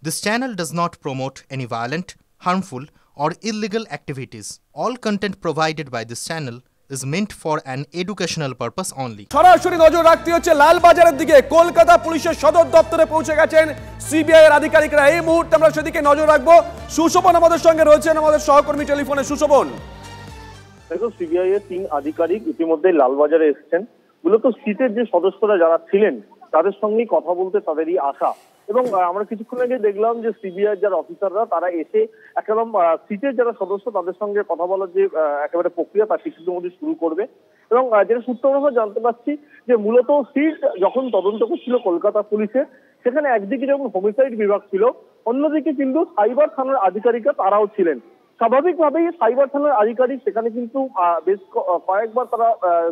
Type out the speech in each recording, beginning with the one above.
This channel does not promote any violent, harmful, or illegal activities. All content provided by this channel is meant for an educational purpose only. সরাসরি নজর রাখতে হচ্ছে লালবাজারের দিকে। কলকাতা পুলিশের সদর দপ্তরে পৌঁছে গেছেন সিবিআই এর আধিকারিকরা। এই মুহূর্তে আমরা সেদিকে নজর রাখবো। সুশোভন আমাদের সঙ্গে রয়েছেন, আমাদের সহকর্মী টেলিফোনে। সুশোভন, দেখো, সিবিআই এর 3 আধিকারিক ইতিমধ্যে লালবাজারে এসেছেন। মূলত সিটের যে সদস্যরা যারা ছিলেন তাদের সঙ্গেই কথা বলতে তাদেরই আশা। এবং আমরা কিছুক্ষণ আগে দেখলাম যে সিবিআই যারা অফিসাররা তারা এসে একদম সিটের যারা সদস্য তাদের সঙ্গে কথা বলার যে একেবারে প্রক্রিয়া তা কিছুদিনের মধ্যে শুরু করবে। এবং যেটা সূত্র আমরা জানতে পারছি যে মূলত সিট যখন তদন্ত করছিল কলকাতা পুলিশের, সেখানে একদিকে যেমন হোমিসাইড বিভাগ ছিল, অন্যদিকে কিন্তু সাইবার থানার আধিকারিকরা তারাও ছিলেন। স্বাভাবিকভাবেই সাইবার থানার আধিকারিক সেখানে কিন্তু বেশ কয়েকবার তারা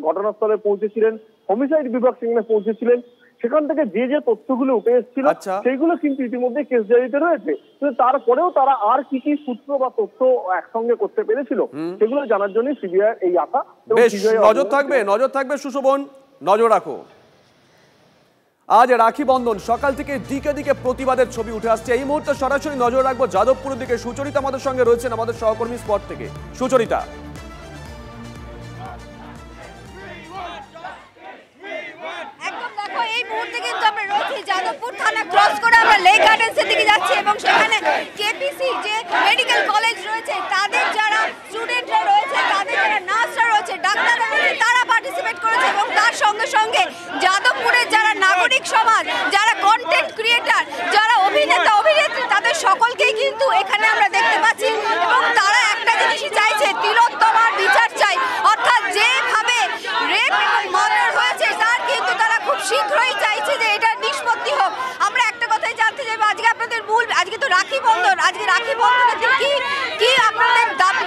ঘটনাস্থলে পৌঁছেছিলেন, হোমিসাইড বিভাগ সেখানে পৌঁছেছিলেন। সেখান থেকে যে যে তথ্যগুলো উঠে এসেছিল সেইগুলো কিন্তু ইতিমধ্যে কেস ডায়েরিতে রয়েছে। কিন্তু তারপরেও তারা আর কি কি সূত্র বা তথ্য একসঙ্গে করতে পেরেছিল সেগুলো জানার জন্য সিবিআই এই আশা। নজর থাকবে সুশোভন, নজর রাখো। আজ রাখি বন্ধন, সকাল থেকে দিকে দিকে প্রতিবাদের ছবি উঠে আসছে। এই মুহূর্তে সরাসরি নজর রাখবো যাদবপুরের দিকে। সুচরিতা আমাদের সঙ্গে রয়েছেন, আমাদের সহকর্মী স্পট থেকে। সুচরিতা, যাদবপুর থানা ক্রস করে আমরা লেক গার্ডেন্সের দিকে যাচ্ছি এবং সেখানে কেপিসি যে মেডিকেল কলেজ রয়েছে তাদের যারা স্টুডেন্টরা রয়েছে, তাদের যারা নার্সরা রয়েছে, ডাক্তাররা রয়েছে, তারা পার্টিসিপেট করেছে। এবং তার সঙ্গে সঙ্গে যাদবপুরের যারা নাগরিক সমাজ, যারা কন্টেন্ট ক্রিয়েটার, যারা অভিনেতা অভিনেত্রী, তাদের সকলকেই কিন্তু এখানে আমরা দেখতে পাচ্ছি। এবং তারা একটা জিনিসই চাইছে, তিলোত্তমার বিচার চাই। অর্থাৎ যেভাবে রেপ এবং মার্ডার হয়েছে তার কিন্তু তারা খুব শীঘ্রই চাইছে যে এটা নিষ্পত্তি হোক। আমরা একটা কথাই জানতে চাইবো, আজকে আপনাদের মূল, আজকে তো রাখি বন্ধন, আজকে রাখি বন্ধনের কি কি আপনাদের দাবি?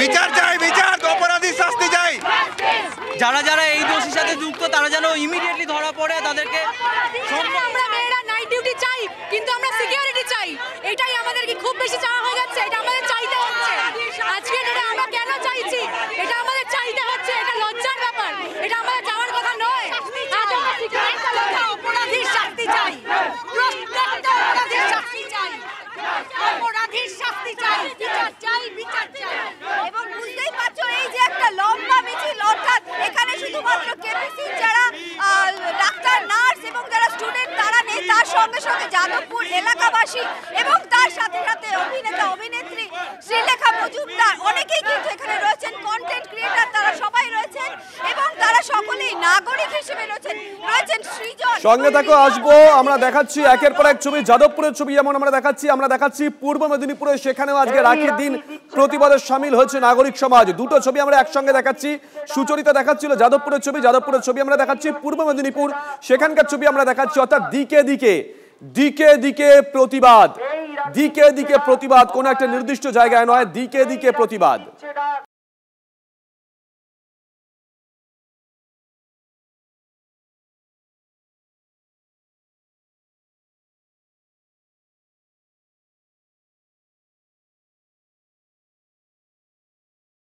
বিচার চাই, বিচার, অপরাধীর শাস্তি চাই। যারা যারা এই দোষীর সাথে যুক্ত তারা যেন ইমিডিয়েটলি ধরা পড়ে, তাদেরকে। আমরা মেয়েরা নাইট ডিউটি চাই, কিন্তু আমরা সিকিউরিটি চাই। এটাই আমাদের কি খুব বেশি চাওয়া হয়ে যাচ্ছে, এটা আমাদের চাইতে হচ্ছে। আজকে এটা আমরা কেন চাইছি, এটা আমাদের চাইতে হচ্ছে। এটা লজ্জার ব্যাপার, এটা আমাদের যাওয়ার কথা নয়। অপরাধীর শাস্তি চাই, প্রত্যেকটা অপরাধীর শাস্তি চাই, অপরাধীর শাস্তি চাই, বিচার চাই, বিচার চাই। এবং বুঝতেই পারছো এই যে একটা লম্বা মিছিল, অর্থাৎ এখানে শুধুমাত্র কেপিসি যারা ডাক্তার, নার্স এবং যারা স্টুডেন্ট তারা নেই, তার সঙ্গে সঙ্গে যাদবপুর এলাকাবাসী এবং তার সাথে সাথে অভিনেতা অভিনেত্রী শ্রীলেখা মজুমদার অনেকেই কিন্তু এখানে রয়েছেন, কন্টেন্ট ক্রিয়েটার তারা সবাই রয়েছেন এবং তারা সকলেই নাগরিক হিসেবে রয়েছেন। সৃজন সঙ্গে থাকো, আসবো। আমরা দেখাচ্ছি একের পর এক ছবি, যাদবপুরের ছবি যেমন আমরা দেখাচ্ছি পূর্ব মেদিনীপুরে, সেখানেও আজকে রাখির দিন প্রতিবাদে সামিল হয়েছে নাগরিক সমাজ। দুটো ছবি আমরা একসঙ্গে দেখাচ্ছি। সুচরিতা দেখাচ্ছিল যাদবপুরের ছবি আমরা দেখাচ্ছি পূর্ব মেদিনীপুর, সেখানকার ছবি আমরা দেখাচ্ছি। অর্থাৎ দিকে দিকে প্রতিবাদ, কোন একটা নির্দিষ্ট জায়গায় নয়, দিকে দিকে প্রতিবাদ।